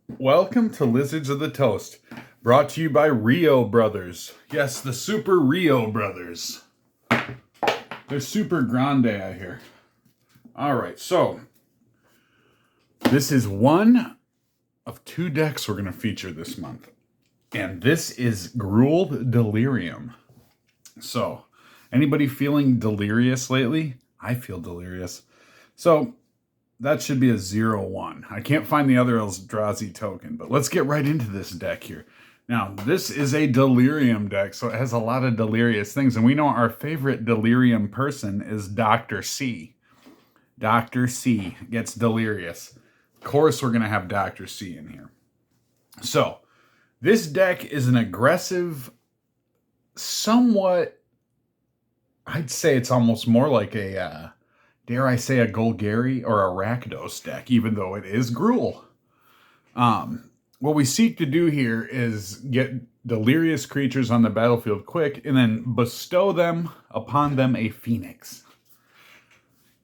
Welcome to Lizards of the Toast, brought to you by Rio Brothers. Yes, the Super Rio Brothers. They're super grande out here. Alright, so this is one of two decks we're going to feature this month. And this is Gruul Delirium. So, anybody feeling delirious lately? I feel delirious. So, that should be a 0-1. I can't find the other Eldrazi token, but let's get right into this deck here. Now, this is a Delirium deck, so it has a lot of delirious things, and we know our favorite Delirium person is Dr. C. Dr. C gets delirious. Of course, we're going to have Dr. C in here. So, this deck is an aggressive, somewhat, I'd say it's almost more like a, dare I say, a Golgari or a Rakdos deck, even though it is Gruul. What we seek to do here is get delirious creatures on the battlefield quick and then bestow them upon them a Phoenix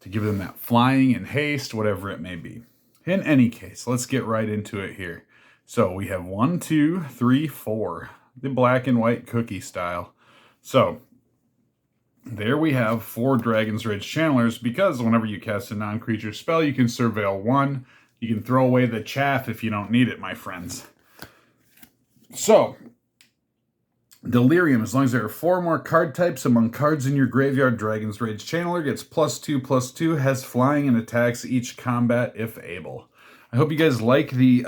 to give them that flying and haste, whatever it may be. In any case, let's get right into it here. So we have 1, 2, 3, 4, the black and white cookie style. So there we have 4 Dragon's Rage Channelers, because whenever you cast a non-creature spell, you can surveil 1. You can throw away the chaff if you don't need it, my friends. So, Delirium, as long as there are 4 more card types among cards in your graveyard, Dragon's Rage Channeler gets +2/+2, has flying and attacks each combat if able. I hope you guys like the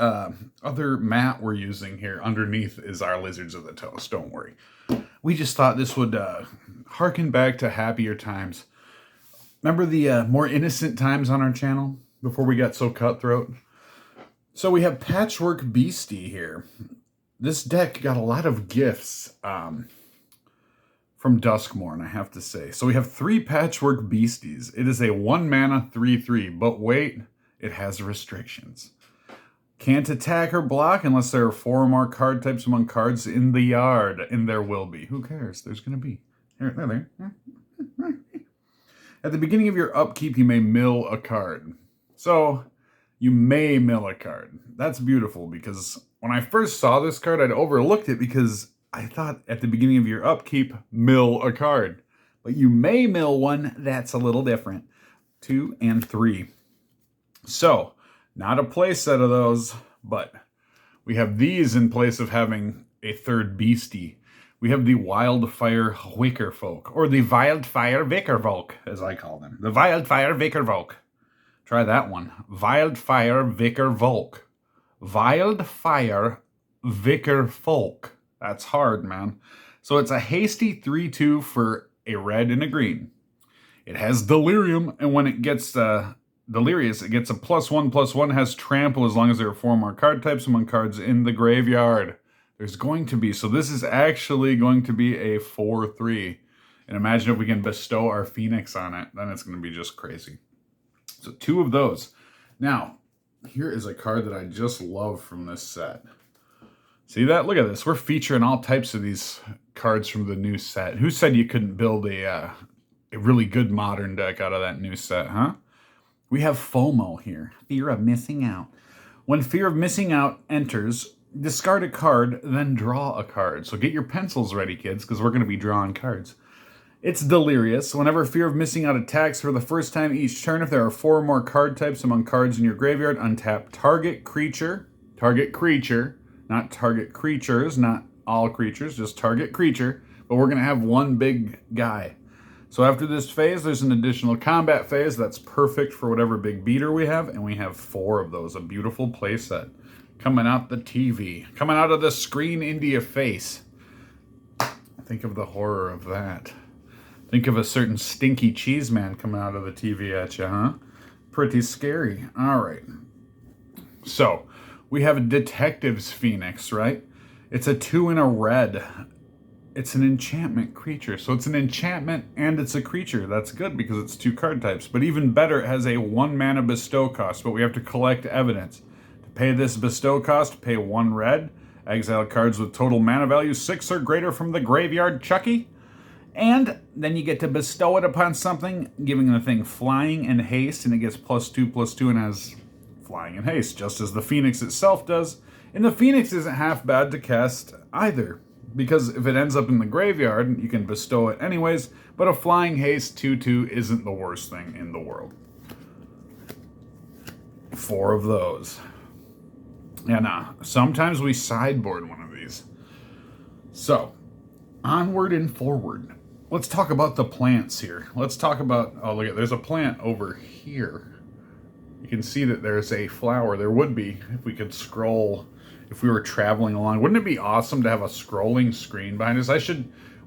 other mat we're using here. Underneath is our Lizards of the Toast, don't worry. We just thought this would harken back to happier times. Remember the more innocent times on our channel before we got so cutthroat? So we have Patchwork Beastie here. This deck got a lot of gifts from Duskmourn, I have to say. So we have 3 Patchwork Beasties. It is a 1 mana 3/3, but wait, it has restrictions. Can't attack or block unless there are 4 or more card types among cards in the yard, and there will be. Who cares? There's going to be. There. At the beginning of your upkeep, you may mill a card. So, you may mill a card. That's beautiful, because when I first saw this card, I'd overlooked it because I thought at the beginning of your upkeep, mill a card. But you may mill one. That's a little different. 2 and 3. So, not a play set of those, but we have these in place of having a 3rd beastie. We have the Wildfire Wickerfolk, or the Wildfire Vickervolk, as I call them. The Wildfire Vickervolk. Try that one. Wildfire Vickervolk. Wildfire Vickerfolk. That's hard, man. So it's a hasty 3/2 for a red and a green. It has Delirium, and when it gets delirious, it gets a +1/+1, has trample as long as there are 4 more card types among cards in the graveyard. There's going to be, so this is actually going to be a 4/3. And imagine if we can bestow our Phoenix on it, then it's going to be just crazy. So 2 of those. Now, here is a card that I just love from this set. See that? Look at this. We're featuring all types of these cards from the new set. Who said you couldn't build a really good modern deck out of that new set, huh? We have FOMO here. Fear of missing out. When Fear of Missing Out enters, discard a card, then draw a card. So get your pencils ready, kids, because we're going to be drawing cards. It's delirious. Whenever Fear of Missing Out attacks for the first time each turn, if there are 4 or more card types among cards in your graveyard, untap target creature, not target creatures, not all creatures, just target creature, but we're going to have one big guy. So after this phase, there's an additional combat phase that's perfect for whatever big beater we have, and we have 4 of those, a beautiful playset. Coming out the TV, coming out of the screen into your face. Think of the horror of that. Think of a certain stinky cheese man coming out of the TV at you, huh? Pretty scary. All right. So, we have a Detective's Phoenix, right? It's a 2 and a red. It's an enchantment creature. So it's an enchantment and it's a creature. That's good because it's 2 card types. But even better, it has a 1 mana bestow cost, but we have to collect evidence. To pay this bestow cost, pay 1 red. Exile cards with total mana value 6 or greater from the graveyard, Chucky. And then you get to bestow it upon something, giving the thing flying and haste, and it gets +2/+2 and has flying and haste, just as the Phoenix itself does. And the Phoenix isn't half bad to cast either, because if it ends up in the graveyard, you can bestow it anyways, but a flying haste 2/2 isn't the worst thing in the world. 4 of those. And sometimes we sideboard one of these. So, onward and forward. Let's talk about the plants here. Let's talk about, oh look, there's a plant over here. You can see that there's a flower. There would be, if we could scroll, if we were traveling along. Wouldn't it be awesome to have a scrolling screen behind us?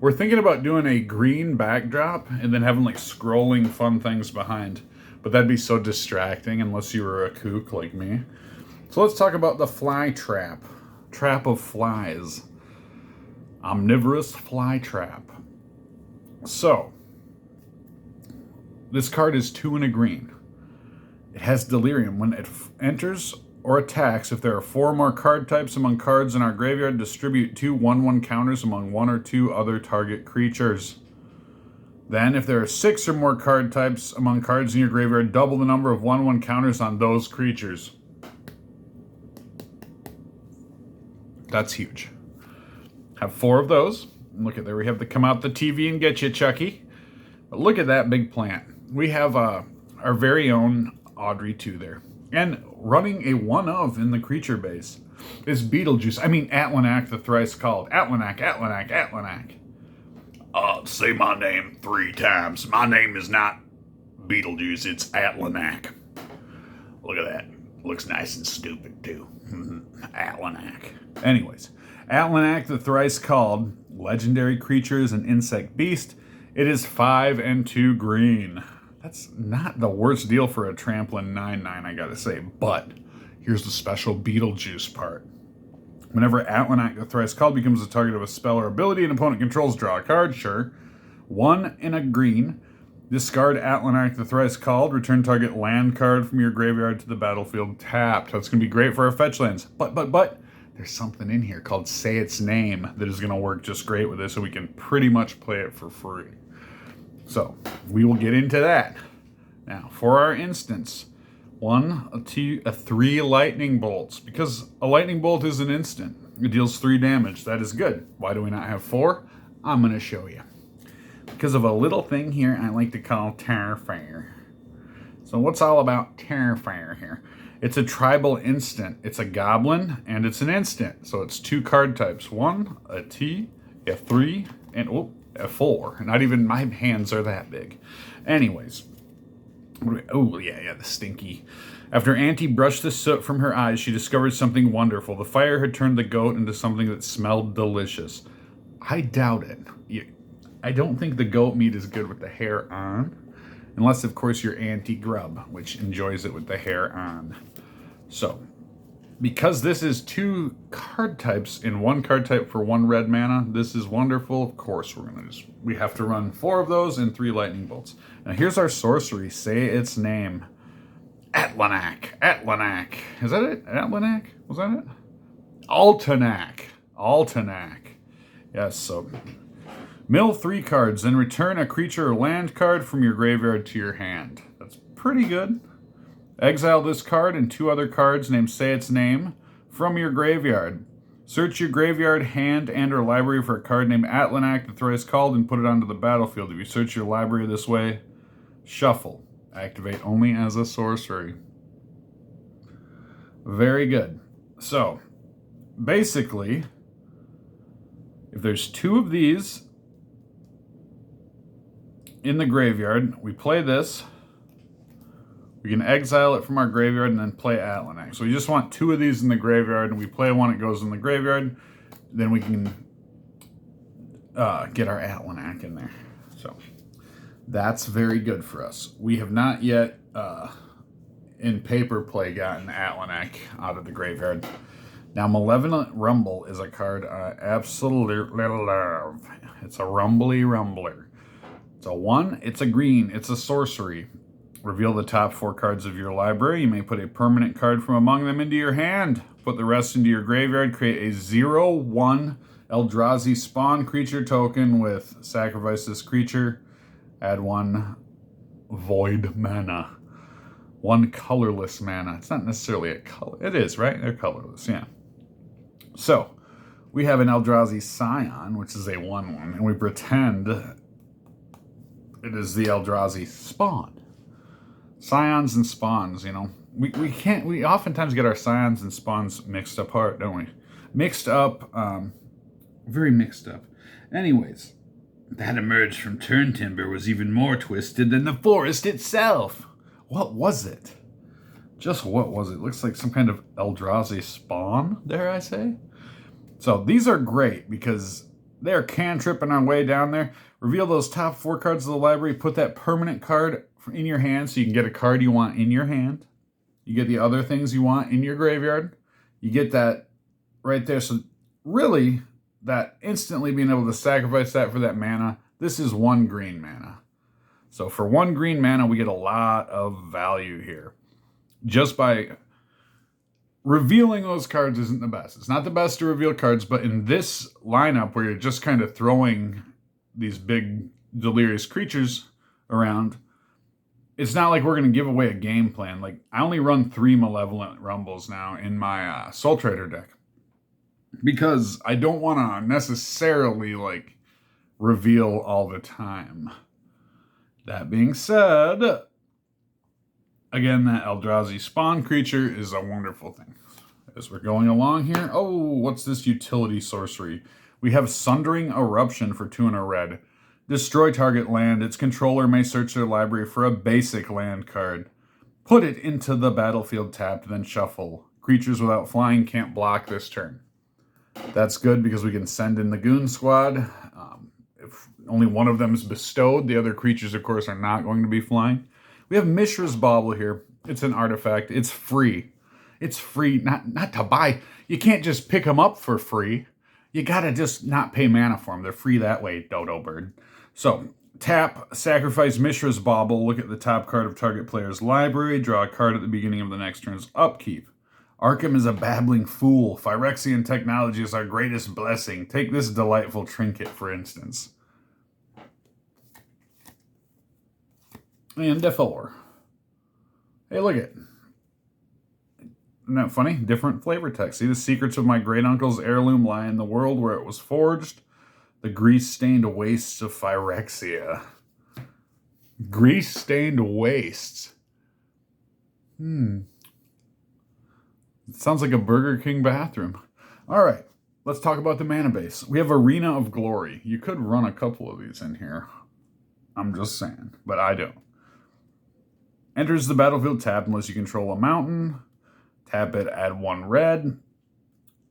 We're thinking about doing a green backdrop and then having like scrolling fun things behind. But that'd be so distracting unless you were a kook like me. So let's talk about the fly trap. Trap of flies. Omnivorous fly trap. So, this card is 2 and a green. It has Delirium. When it enters or attacks, if there are 4 more card types among cards in our graveyard, distribute 2 1/1 counters among 1 or 2 other target creatures. Then, if there are 6 or more card types among cards in your graveyard, double the number of 1/1 counters on those creatures. That's huge. Have 4 of those. Look at there, we have to come out the TV and get you, Chucky. But look at that big plant. We have our very own Audrey 2 there. And running a 1/of in the creature base is Beetlejuice. I mean, Atlanach the thrice called. Atlanach, Atlanach, Atlanach. Say my name 3 times. My name is not Beetlejuice, it's Atlanach. Look at that. Looks nice and stupid, too. Atlanach. Anyways, Atlanach the thrice called. Legendary creature is an insect beast. It is 5 and 2 green. That's not the worst deal for a trampling 9/9, I gotta say. But here's the special Beetlejuice part. Whenever Atlanach the thrice called becomes the target of a spell or ability an opponent controls, draw a card, sure. 1 and a green. Discard Atlanach the thrice called. Return target land card from your graveyard to the battlefield tapped. That's going to be great for our fetch lands. But, there's something in here called Say Its Name that is going to work just great with this, so we can pretty much play it for free. So, we will get into that. Now, for our instance, 1, 2, 3 lightning bolts. Because a lightning bolt is an instant. It deals 3 damage. That is good. Why do we not have 4? I'm going to show you. Because of a little thing here I like to call Terrifier. So what's all about Terrifier here? It's a tribal instant. It's a goblin, and it's an instant. So it's 2 card types. 1, a T, a 3, and a 4. Not even my hands are that big. Anyways. Oh, yeah, the stinky. After Auntie brushed the soot from her eyes, she discovered something wonderful. The fire had turned the goat into something that smelled delicious. I doubt it. I don't think the goat meat is good with the hair on. Unless, of course, you're Auntie Grub, which enjoys it with the hair on. So, because this is 2 card types in 1 card type for 1 red mana, this is wonderful. Of course, we have to run 4 of those and 3 lightning bolts. Now, here's our sorcery. Say its name. Atlanach. Atlanach. Is that it? Atlanach? Was that it? Altanach. Yes, so mill 3 cards, then return a creature or land card from your graveyard to your hand. That's pretty good. Exile this card and 2 other cards named Say Its Name from your graveyard. Search your graveyard, hand, and or library for a card named Atlanach the thrice called and put it onto the battlefield. If you search your library this way, shuffle. Activate only as a sorcery. Very good. So, basically, if there's 2 of these in the graveyard, we play this. We can exile it from our graveyard and then play Atlanach. So we just want 2 of these in the graveyard, and we play one, it goes in the graveyard. Then we can get our Atlanach in there. So that's very good for us. We have not yet, in paper play, gotten Atlanach out of the graveyard. Now, Malevolent Rumble is a card I absolutely love. It's a rumbly rumbler. It's a 1, it's a green, it's a sorcery. Reveal the top 4 cards of your library. You may put a permanent card from among them into your hand. Put the rest into your graveyard. Create a 0/1 Eldrazi spawn creature token with sacrifice this creature. Add 1 void mana. 1 colorless mana. It's not necessarily a color. It is, right? They're colorless, yeah. So, we have an Eldrazi Scion, which is a 1/1, and we pretend it is the Eldrazi Spawn. Scions and Spawns, you know. We oftentimes get our Scions and Spawns mixed apart, don't we? Mixed up, very mixed up. Anyways, that emerged from Turntimber was even more twisted than the forest itself. What was it? Just what was it? Looks like some kind of Eldrazi Spawn, dare I say? So these are great because they're cantripping our way down there. Reveal those top 4 cards of the library. Put that permanent card in your hand so you can get a card you want in your hand. You get the other things you want in your graveyard. You get that right there. So really, that instantly being able to sacrifice that for that mana. This is 1 green mana. So for 1 green mana, we get a lot of value here. Just by revealing those cards isn't the best. It's not the best to reveal cards, but in this lineup where you're just kind of throwing these big delirious creatures around, it's not like we're going to give away a game plan. Like, I only run 3 Malevolent Rumbles now in my Soul Trader deck because I don't want to necessarily, like, reveal all the time. That being said, again, that Eldrazi Spawn creature is a wonderful thing. As we're going along here, oh, what's this utility sorcery? We have Sundering Eruption for 2 and a red. Destroy target land. Its controller may search their library for a basic land card. Put it into the battlefield tapped, then shuffle. Creatures without flying can't block this turn. That's good because we can send in the Goon Squad. If only one of them is bestowed, the other creatures, of course, are not going to be flying. We have Mishra's Bauble here. It's an artifact. It's free. It's free, not to buy. You can't just pick them up for free. You gotta just not pay mana for them. They're free that way, Dodo Bird. So, tap, sacrifice Mishra's Bauble, look at the top card of target player's library, draw a card at the beginning of the next turn's upkeep. Arkham is a babbling fool. Phyrexian technology is our greatest blessing. Take this delightful trinket, for instance. And Defor. Hey, look it. Isn't that funny? Different flavor text. See, the secrets of my great-uncle's heirloom lie in the world where it was forged. The grease-stained wastes of Phyrexia. Grease-stained wastes. It sounds like a Burger King bathroom. All right, let's talk about the mana base. We have Arena of Glory. You could run a couple of these in here. I'm just saying, but I don't. Enters the battlefield tapped unless you control a mountain. Tap it, add 1 red.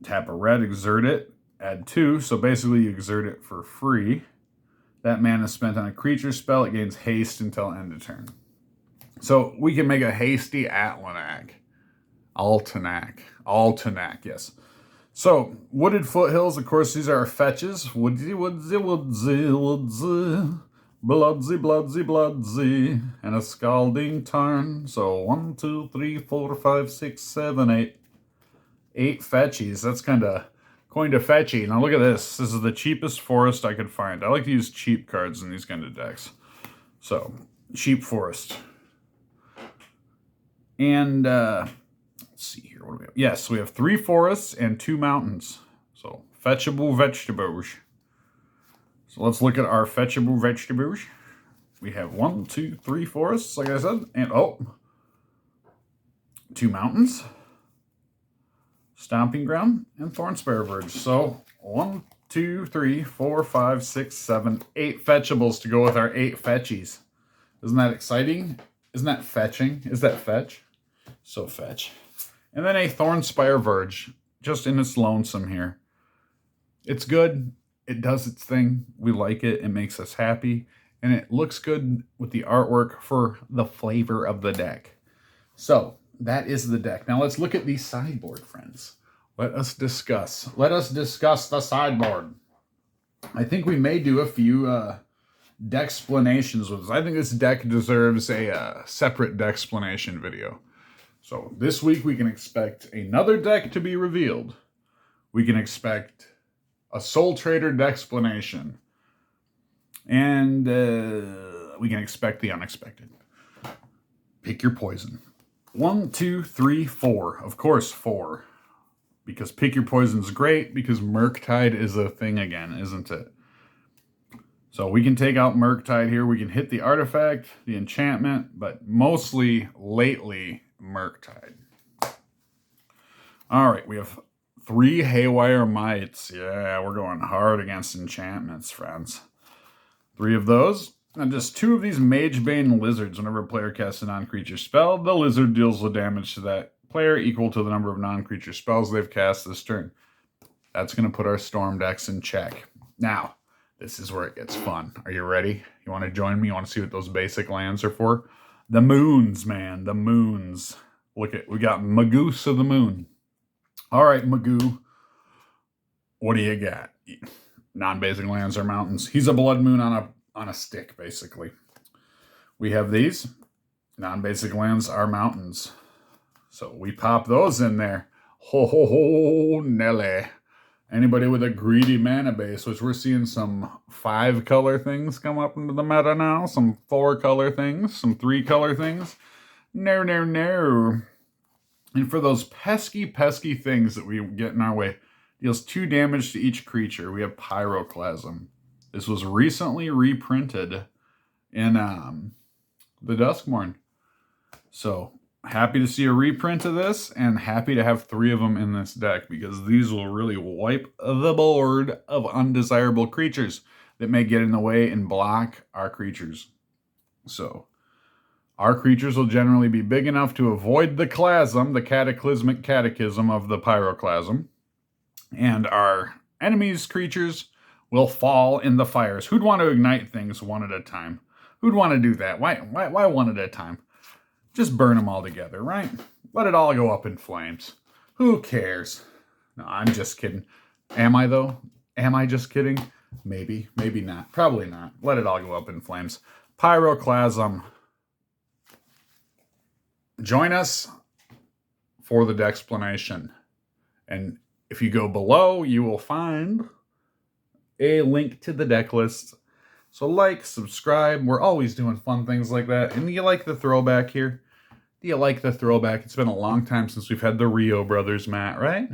Tap a red, exert it, add 2. So basically you exert it for free. That mana is spent on a creature spell. It gains haste until end of turn. So we can make a hasty Atlanac. Altenac, yes. So, Wooded Foothills, of course, these are our fetches. Woodsy, bloodsy, and a scalding tarn. So 1, 2, 3, 4, 5, 6, 7, 8. 8 fetchies. That's kind of fetchy. Now look at this. This is the cheapest forest I could find. I like to use cheap cards in these kind of decks. So, cheap forest. And, let's see here. What do we have? Yes, we have 3 forests and 2 mountains. So, fetchable vegetables. So let's look at our fetchable vegetables. We have 1, 2, 3 forests, like I said, and 2 mountains, Stomping Ground, and Thornspire Verge. So 1, 2, 3, 4, 5, 6, 7, 8 fetchables to go with our 8 fetchies. Isn't that exciting? Isn't that fetching? Is that fetch? So fetch. And then a Thornspire Verge, just in its lonesome here. It's good. It does its thing. We like it. It makes us happy. And it looks good with the artwork for the flavor of the deck. So, that is the deck. Now, let's look at the sideboard, friends. Let us discuss the sideboard. I think we may do a few deck-explanations with this. I think this deck deserves a separate deck-explanation video. So, this week we can expect another deck to be revealed. We can expect a Soul Trader deck-explanation. And we can expect the unexpected. Pick your poison. 1, 2, 3, 4. Of course, 4. Because Pick Your Poison's great, because Murktide is a thing again, isn't it? So we can take out Murktide here. We can hit the artifact, the enchantment, but mostly, lately, Murktide. All right, we have 3 Haywire Mites. Yeah, we're going hard against enchantments, friends. 3 of those. And just 2 of these Magebane Lizards. Whenever a player casts a non-creature spell, the lizard deals the damage to that player equal to the number of non-creature spells they've cast this turn. That's going to put our Storm decks in check. Now, this is where it gets fun. Are you ready? You want to join me? You want to see what those basic lands are for? The moons, man. The moons. Look at, we got Magoose of the Moon. All right, Magoo. What do you got? Non-basic lands are mountains. He's a blood moon on a stick, basically. We have these. Non-basic lands are mountains. So we pop those in there. Ho, ho, ho, Nelly. Anybody with a greedy mana base, which we're seeing some 5-color things come up into the meta now. Some 4-color things. Some 3-color things. No, no, no. And for those pesky, pesky things that we get in our way, deals 2 damage to each creature. We have Pyroclasm. This was recently reprinted in the Duskmourn. So, happy to see a reprint of this, and happy to have 3 of them in this deck, because these will really wipe the board of undesirable creatures that may get in the way and block our creatures. So, our creatures will generally be big enough to avoid the Clasm, the cataclysmic catechism of the Pyroclasm. And our enemies' creatures will fall in the fires. Who'd want to ignite things one at a time? Who'd want to do that? Why one at a time? Just burn them all together, right? Let it all go up in flames. Who cares? No, I'm just kidding. Am I, though? Am I just kidding? Maybe. Maybe not. Probably not. Let it all go up in flames. Pyroclasm. Join us for the Dexplanation. And if you go below, you will find a link to the deck list. So like, subscribe. We're always doing fun things like that. And do you like the throwback here? Do you like the throwback? It's been a long time since we've had the Rio brothers, Matt, right?